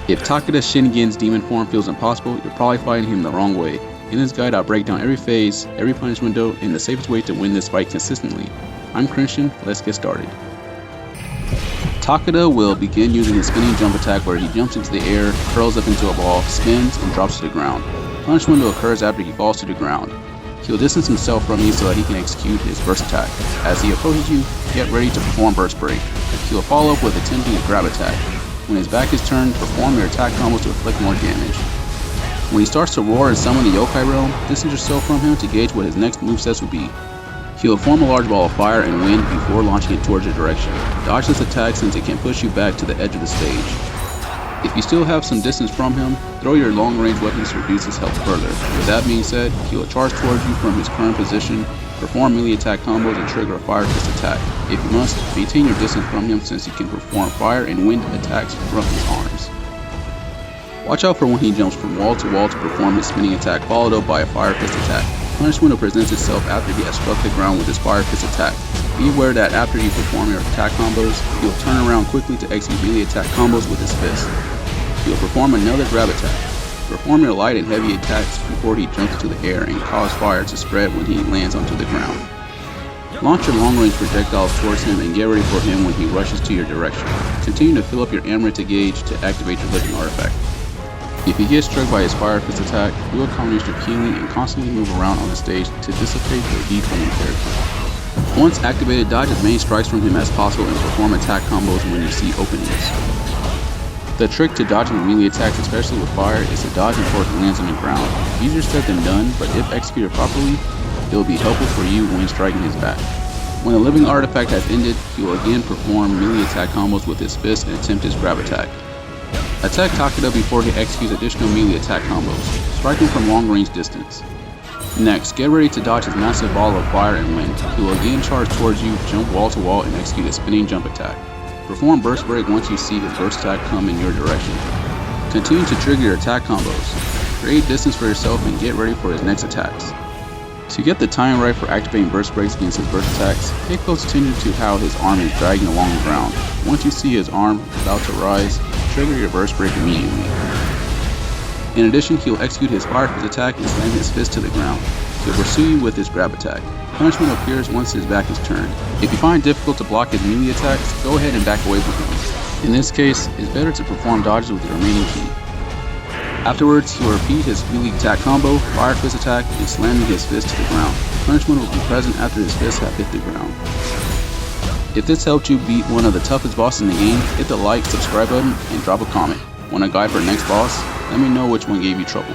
If Takeda Shingen Demon Form feels impossible, you're probably fighting him the wrong way. In this guide, I'll break down every phase, every punish window, and the safest way to win this fight consistently. I'm Christian, let's get started. Takeda will begin using his spinning jump attack where he jumps into the air, curls up into a ball, spins, and drops to the ground. Punish window occurs after he falls to the ground. He'll distance himself from you so that he can execute his burst attack. As he approaches you, get ready to perform burst break. He'll follow up with attempting a grab attack. When his back is turned, perform your attack combos to inflict more damage. When he starts to roar and summon the yokai realm, distance yourself from him to gauge what his next movesets will be. He'll form a large ball of fire and wind before launching it towards your direction. Dodge this attack since it can push you back to the edge of the stage. If you still have some distance from him, throw your long-range weapons to reduce his health further. With that being said, he'll charge towards you from his current position, perform melee attack combos, and trigger a fire fist attack. If you must, maintain your distance from him since he can perform fire and wind attacks from his arms. Watch out for when he jumps from wall to perform his spinning attack followed up by a fire fist attack. Punish window presents itself after he has struck the ground with his fire fist attack. Be aware that after you perform your attack combos, he'll turn around quickly to execute melee attack combos with his fist. He'll perform another grab attack. Perform your light and heavy attacks before he jumps into the air and cause fire to spread when he lands onto the ground. Launch your long-range projectiles towards him and get ready for him when he rushes to your direction. Continue to fill up your amaranth gauge to activate your living artifact. If he gets struck by his fire fist attack, do a combination of healing and constantly move around on the stage to dissipate the decoming character. Once activated, dodge as many strikes from him as possible and perform attack combos when you see openings. The trick to dodging melee attacks, especially with fire, is to dodge before he lands on the ground. Easier said than done, but if executed properly, it will be helpful for you when striking his back. When the living artifact has ended, he will again perform melee attack combos with his fist and attempt his grab attack. Attack Takeda before he executes additional melee attack combos. Strike him from long range distance. Next, get ready to dodge his massive ball of fire and wind. He will again charge towards you, jump wall to wall, and execute a spinning jump attack. Perform burst break once you see his burst attack come in your direction. Continue to trigger your attack combos. Create distance for yourself and get ready for his next attacks. To get the timing right for activating burst breaks against his burst attacks, pay close attention to how his arm is dragging along the ground. Once you see his arm about to rise, trigger your burst break immediately. In addition, he'll execute his fire fist attack and slam his fist to the ground. He'll pursue you with his grab attack. Punishment appears once his back is turned. If you find it difficult to block his melee attacks, go ahead and back away from him. In this case, it's better to perform dodges with the remaining key. Afterwards, he will repeat his melee attack combo, fire fist attack, and slamming his fist to the ground. Punishment will be present after his fists have hit the ground. If this helped you beat one of the toughest bosses in the game, hit the like, subscribe button, and drop a comment. Want a guide for the next boss? Let me know which one gave you trouble.